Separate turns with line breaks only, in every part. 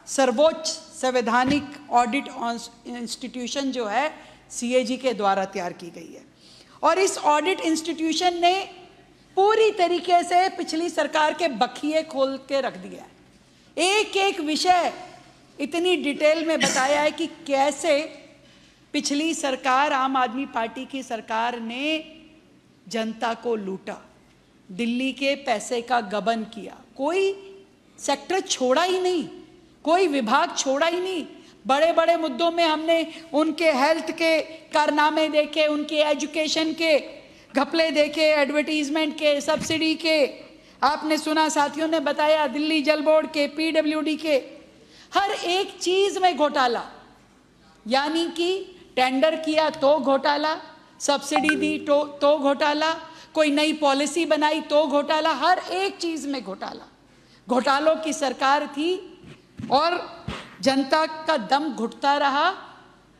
सर्वोच्च संवैधानिक audit institution जो है CAG के द्वारा तैयार की गई है। और इस ऑडिट इंस्टीट्यूशन ने पूरी तरीके से पिछली सरकार के बखिए खोल के रख दिया है। एक एक विषय इतनी डिटेल में बताया है कि कैसे पिछली सरकार, आम आदमी पार्टी की सरकार ने जनता को लूटा, दिल्ली के पैसे का गबन किया, कोई सेक्टर छोड़ा ही नहीं, कोई विभाग छोड़ा ही नहीं। बड़े बड़े मुद्दों में हमने उनके हेल्थ के कारनामे देखे, उनके एजुकेशन के घपले देखे, एडवर्टीजमेंट के, सब्सिडी के, आपने सुना, साथियों ने बताया, दिल्ली जल बोर्ड के, PWD के, हर एक चीज में घोटाला। यानी कि टेंडर किया तो घोटाला, सब्सिडी दी तो घोटाला, कोई नई पॉलिसी बनाई तो घोटाला, हर एक चीज में घोटाला। घोटालों की सरकार थी और जनता का दम घुटता रहा,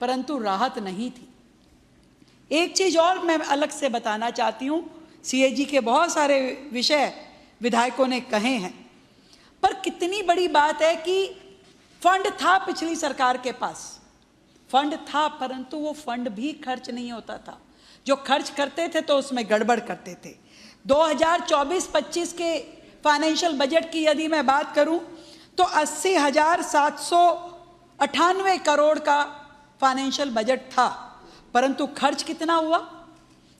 परंतु राहत नहीं थी। एक चीज और मैं अलग से बताना चाहती हूं, CAG के बहुत सारे विषय विधायकों ने कहे हैं, पर कितनी बड़ी बात है कि फंड था पिछली सरकार के पास, फंड था, परंतु वो फंड भी खर्च नहीं होता था। जो खर्च करते थे तो उसमें गड़बड़ करते थे। 2024-25 के फाइनेंशियल बजट की यदि मैं बात करूं तो 80,798 करोड़ का फाइनेंशियल बजट था, परंतु खर्च कितना हुआ?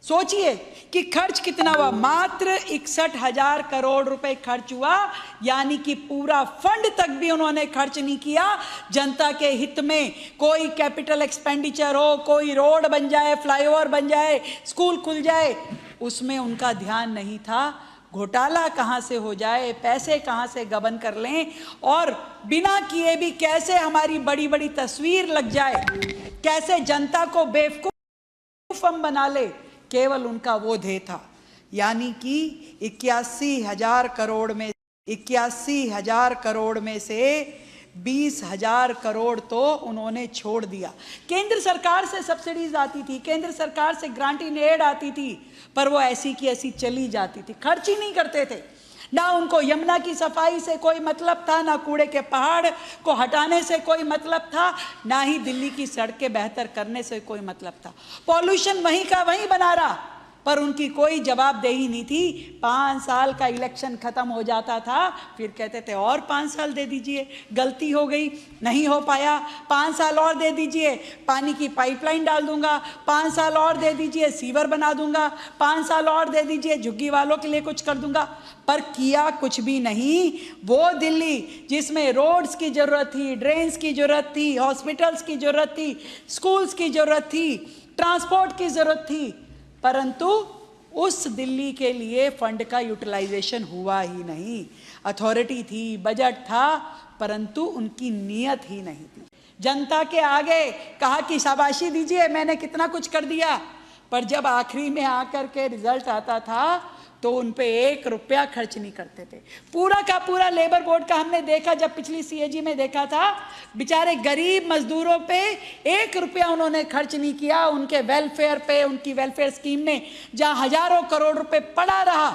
सोचिए कि खर्च कितना हुआ, मात्र 61,000 करोड़ रुपए खर्च हुआ। यानी कि पूरा फंड तक भी उन्होंने खर्च नहीं किया जनता के हित में। कोई कैपिटल एक्सपेंडिचर हो, कोई रोड बन जाए, फ्लाईओवर बन जाए, स्कूल खुल जाए, उसमें उनका ध्यान नहीं था। घोटाला कहां से हो जाए, पैसे कहां से गबन कर लें, और बिना किए भी कैसे हमारी बड़ी बड़ी तस्वीर लग जाए, कैसे जनता को बेवकूफ हम बना ले, केवल उनका वो ध्येय था। यानी कि 81,000 करोड़ में से 20,000 करोड़ तो उन्होंने छोड़ दिया। केंद्र सरकार से सब्सिडीज आती थी, केंद्र सरकार से ग्रांट इन एड आती थी, पर वो ऐसी की ऐसी चली जाती थी, खर्च ही नहीं करते थे। ना उनको यमुना की सफाई से कोई मतलब था, ना कूड़े के पहाड़ को हटाने से कोई मतलब था, ना ही दिल्ली की सड़कें बेहतर करने से कोई मतलब था। पॉल्यूशन वहीं का वहीं बना रहा, पर उनकी कोई जवाबदेही नहीं थी। 5 साल का इलेक्शन खत्म हो जाता था, फिर कहते थे और 5 साल दे दीजिए, गलती हो गई, नहीं हो पाया, 5 साल और दे दीजिए, पानी की पाइपलाइन डाल दूंगा, 5 साल और दे दीजिए, सीवर बना दूंगा, 5 साल और दे दीजिए, झुग्गी वालों के लिए कुछ कर दूंगा। पर किया कुछ भी नहीं। वो दिल्ली जिसमें रोड्स की जरूरत थी, ड्रेन्स की जरूरत थी, हॉस्पिटल्स की जरूरत थी, स्कूल्स की जरूरत थी, ट्रांसपोर्ट की जरूरत थी, परंतु उस दिल्ली के लिए फंड का यूटिलाइजेशन हुआ ही नहीं। अथॉरिटी थी, बजट था, परंतु उनकी नीयत ही नहीं थी। जनता के आगे कहा कि शाबाशी दीजिए, मैंने कितना कुछ कर दिया, पर जब आखिरी में आकर के रिजल्ट आता था तो उन पे 1 रुपया खर्च नहीं करते थे। पूरा का पूरा लेबर बोर्ड का हमने देखा, जब पिछली CAG में देखा था, बेचारे गरीब मजदूरों पे 1 रुपया उन्होंने खर्च नहीं किया। उनके वेलफेयर पे, उनकी वेलफेयर स्कीम में जहां हजारों करोड़ रुपए पड़ा रहा,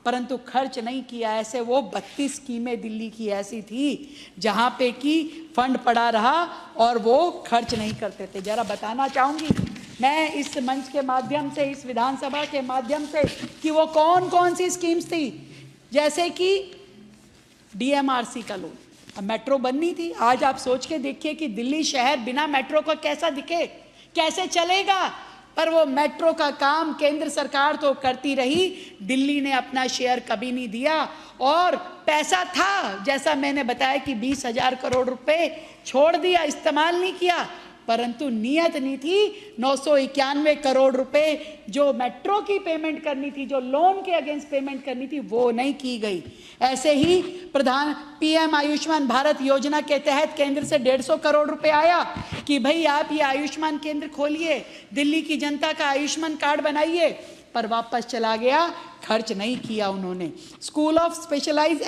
परंतु खर्च नहीं किया। ऐसे वो 32 स्कीमें दिल्ली की ऐसी थी जहां पे कि फंड पड़ा रहा और वो खर्च नहीं करते थे। जरा बताना चाहूंगी मैं इस मंच के माध्यम से, इस विधानसभा के माध्यम से, कि वो कौन कौन सी स्कीम्स थी। जैसे कि DMRC का लोन, अब मेट्रो बननी थी। आज आप सोच के देखिए कि दिल्ली शहर बिना मेट्रो का कैसा दिखे, कैसे चलेगा। पर वो मेट्रो का काम केंद्र सरकार तो करती रही, दिल्ली ने अपना शेयर कभी नहीं दिया। और पैसा था, जैसा मैंने बताया कि 20,000 करोड़ रुपए छोड़ दिया, इस्तेमाल नहीं किया, परंतु नियत नहीं थी। 991 करोड़ रुपए जो मेट्रो की पेमेंट करनी थी, जो लोन के अगेंस्ट पेमेंट करनी थी, वो नहीं की गई। ऐसे ही PM आयुष्मान भारत योजना के तहत केंद्र से 150 करोड़ रुपए आया कि भाई आप ये आयुष्मान केंद्र खोलिए, दिल्ली की जनता का आयुष्मान कार्ड बनाइए, पर वापस चला गया, खर्च नहीं किया उन्होंने। स्कूल ऑफ स्पेशलाइज्ड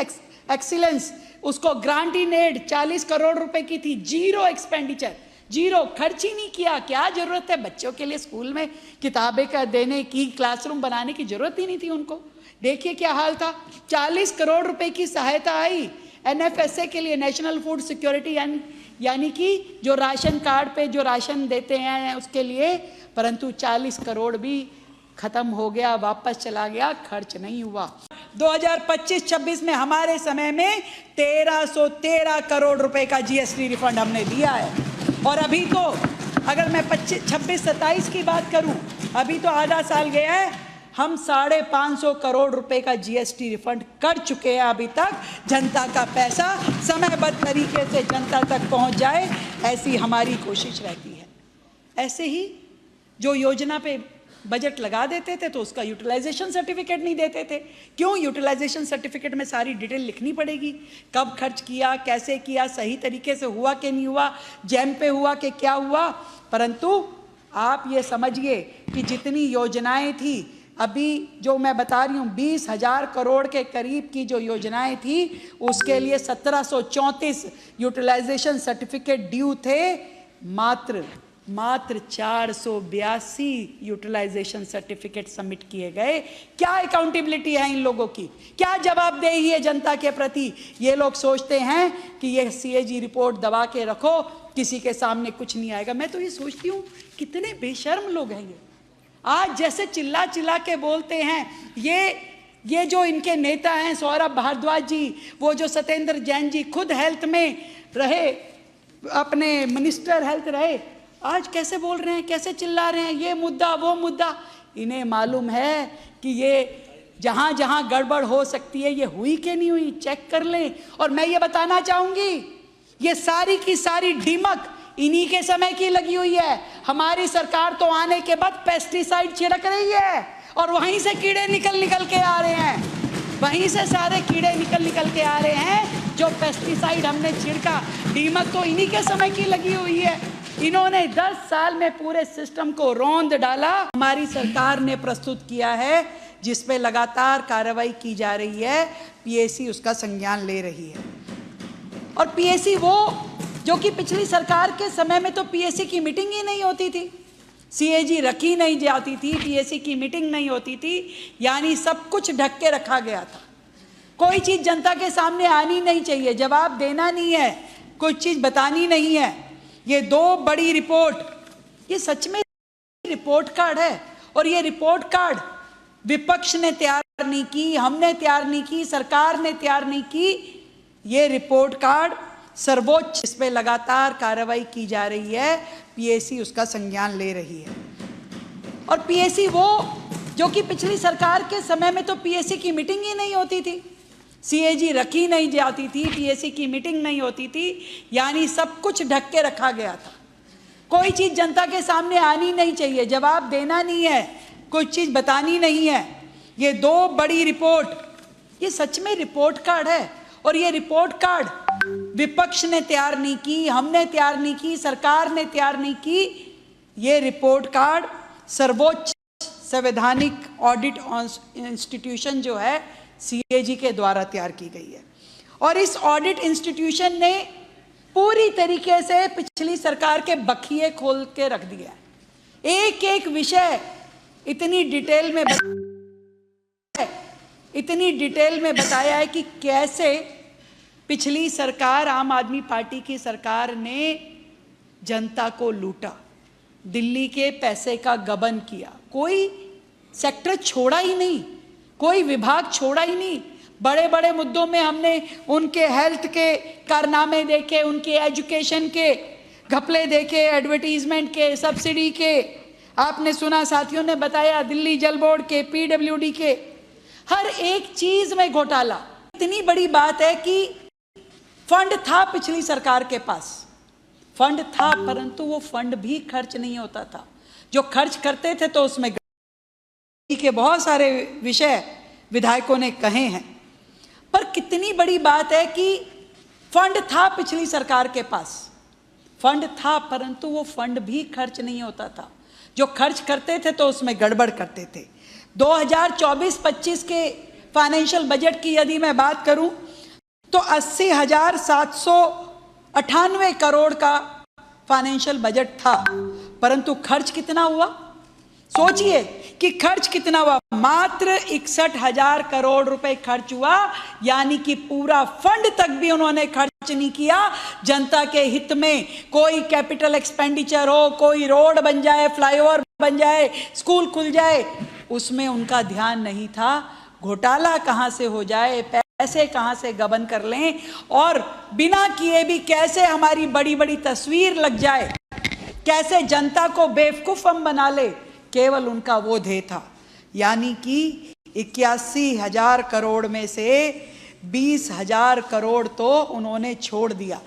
एक्सीलेंस, उसको ग्रांट इन एड 40 करोड़ रुपए की थी, जीरो एक्सपेंडिचर, जीरो, खर्च ही नहीं किया। क्या जरूरत है बच्चों के लिए स्कूल में किताबें का देने की, क्लासरूम बनाने की जरूरत ही नहीं थी उनको। देखिए क्या हाल था। 40 करोड़ रुपए की सहायता आई NFSA के लिए, नेशनल फूड सिक्योरिटी, यानी कि जो राशन कार्ड पे जो राशन देते हैं उसके लिए, परंतु 40 करोड़ भी खत्म हो गया, वापस चला गया, खर्च नहीं हुआ। 2025-26 में हमारे समय में 1313 करोड़ रुपए का GST रिफंड हमने दिया है। और अभी तो अगर मैं 26-27 की बात करूं, अभी तो आधा साल गया है, हम 550 करोड़ रुपए का GST रिफंड कर चुके हैं। अभी तक जनता का पैसा समयबद्ध तरीके से जनता तक पहुंच जाए, ऐसी हमारी कोशिश रहती है। ऐसे ही जो योजना पे बजट लगा देते थे तो उसका यूटिलाइजेशन सर्टिफिकेट नहीं देते थे। क्यों? यूटिलाइजेशन सर्टिफिकेट में सारी डिटेल लिखनी पड़ेगी, कब खर्च किया, कैसे किया, सही तरीके से हुआ कि नहीं हुआ, जैम पे हुआ कि क्या हुआ। परंतु आप ये समझिए कि जितनी योजनाएं थी, अभी जो मैं बता रही हूँ 20,000 करोड़ के करीब की जो योजनाएं थी, उसके लिए 1734 यूटिलाइजेशन सर्टिफिकेट ड्यू थे। मात्र 482 यूटिलाइजेशन सर्टिफिकेट सबमिट किए गए। क्या अकाउंटेबिलिटी है इन लोगों की? क्या जवाबदेही है जनता के प्रति? ये लोग सोचते हैं कि ये CAG रिपोर्ट दबा के रखो, किसी के सामने कुछ नहीं आएगा। मैं तो ये सोचती हूँ कितने बेशर्म लोग हैं ये। आज जैसे चिल्ला चिल्ला के बोलते हैं, ये जो इनके नेता हैं सौरभ भारद्वाज जी, वो जो सत्येंद्र जैन जी खुद हेल्थ में रहे, अपने मिनिस्टर हेल्थ रहे, आज कैसे बोल रहे हैं, कैसे चिल्ला रहे हैं, ये मुद्दा वो मुद्दा। इन्हें मालूम है कि ये जहाँ जहाँ गड़बड़ हो सकती है, ये हुई कि नहीं हुई, चेक कर लें। और मैं ये बताना चाहूँगी, ये सारी की सारी ढीमक इन्हीं के समय की लगी हुई है। हमारी सरकार तो आने के बाद पेस्टिसाइड छिड़क रही है और वहीं से कीड़े निकल के आ रहे हैं, वहीं से सारे कीड़े निकल के आ रहे हैं जो पेस्टिसाइड हमने छिड़का। ढीमक तो इन्हीं के समय की लगी हुई है। इन्होंने 10 साल में पूरे सिस्टम को रौंद डाला। हमारी सरकार ने प्रस्तुत किया है, जिस पे लगातार कार्रवाई की जा रही है। PAC उसका संज्ञान ले रही है। और PAC वो जो कि पिछली सरकार के समय में तो PAC की मीटिंग ही नहीं होती थी, CAG रखी नहीं जाती थी, PAC की मीटिंग नहीं होती थी, यानी सब कुछ ढक के रखा गया था। कोई चीज़ जनता के सामने आनी नहीं चाहिए, जवाब देना नहीं है, कोई चीज़ बतानी नहीं है। ये 2 बड़ी रिपोर्ट, ये सच में रिपोर्ट कार्ड है। और ये रिपोर्ट कार्ड विपक्ष ने तैयार नहीं की, हमने तैयार नहीं की, सरकार ने तैयार नहीं की। ये रिपोर्ट कार्ड सर्वोच्च, इस पे लगातार कार्रवाई की जा रही है। PAC उसका संज्ञान ले रही है। और PAC वो जो कि पिछली सरकार के समय में तो PAC की मीटिंग ही नहीं होती थी, CAG रखी नहीं जाती थी, PAC की मीटिंग नहीं होती थी, यानी सब कुछ ढक के रखा गया था। कोई चीज़ जनता के सामने आनी नहीं चाहिए, जवाब देना नहीं है, कोई चीज़ बतानी नहीं है। ये 2 बड़ी रिपोर्ट, ये सच में रिपोर्ट कार्ड है। और ये रिपोर्ट कार्ड विपक्ष ने तैयार नहीं की, हमने तैयार नहीं की, सरकार ने तैयार नहीं की। ये रिपोर्ट कार्ड सर्वोच्च संवैधानिक ऑडिट इंस्टीट्यूशन जो है CAG के द्वारा तैयार की गई है। और इस ऑडिट इंस्टीट्यूशन ने पूरी तरीके से पिछली सरकार के बखिए खोल के रख दिया है। एक एक विषय इतनी डिटेल में बताया है कि कैसे पिछली सरकार, आम आदमी पार्टी की सरकार ने जनता को लूटा, दिल्ली के पैसे का गबन किया, कोई सेक्टर छोड़ा ही नहीं, कोई विभाग छोड़ा ही नहीं। बड़े बड़े मुद्दों में हमने उनके हेल्थ के कारनामे देखे, उनके एजुकेशन के घपले देखे, एडवर्टीजमेंट के, सब्सिडी के, आपने सुना, साथियों ने बताया, दिल्ली जल बोर्ड के, PWD के, हर एक चीज में घोटाला। इतनी बड़ी बात है कि फंड था पिछली सरकार के पास, फंड था, परंतु वो फंड भी खर्च नहीं होता था। जो खर्च करते थे तो उसमें के बहुत सारे विषय विधायकों ने कहे हैं। पर कितनी बड़ी बात है कि फंड था पिछली सरकार के पास, फंड था, परंतु वो फंड भी खर्च नहीं होता था। जो खर्च करते थे तो उसमें गड़बड़ करते थे। 2024-25 के फाइनेंशियल बजट की यदि मैं बात करूं तो 80,798 करोड़ का फाइनेंशियल बजट था, परंतु खर्च कितना हुआ? सोचिए कि खर्च कितना हुआ, मात्र 61,000 करोड़ रुपए खर्च हुआ, यानी कि पूरा फंड तक भी उन्होंने खर्च नहीं किया जनता के हित में। कोई कैपिटल एक्सपेंडिचर हो, कोई रोड बन जाए, फ्लाईओवर बन जाए, स्कूल खुल जाए, उसमें उनका ध्यान नहीं था। घोटाला कहां से हो जाए, पैसे कहां से गबन कर लें और बिना किए भी कैसे हमारी बड़ी बड़ी तस्वीर लग जाए, कैसे जनता को बेवकूफ हम बना ले, केवल उनका वो ध्येय था। यानी कि 81,000 करोड़ में से 20,000 करोड़ तो उन्होंने छोड़ दिया।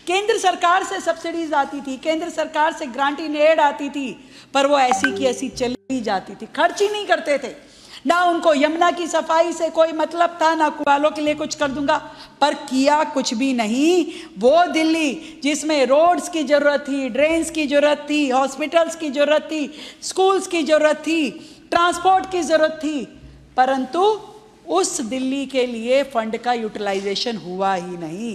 केंद्र सरकार से सब्सिडीज आती थी, केंद्र सरकार से ग्रांटिंग एड आती थी, पर वो ऐसी की ऐसी चली जाती थी, खर्च ही नहीं करते थे। ना उनको यमुना की सफाई से कोई मतलब था, ना कुआलों के लिए कुछ कर दूंगा, पर किया कुछ भी नहीं। वो दिल्ली जिसमें रोड्स की जरूरत थी, ड्रेन्स की जरूरत थी, हॉस्पिटल्स की जरूरत थी, स्कूल्स की जरूरत थी, ट्रांसपोर्ट की जरूरत थी, परंतु उस दिल्ली के लिए फंड का यूटिलाइजेशन हुआ ही नहीं।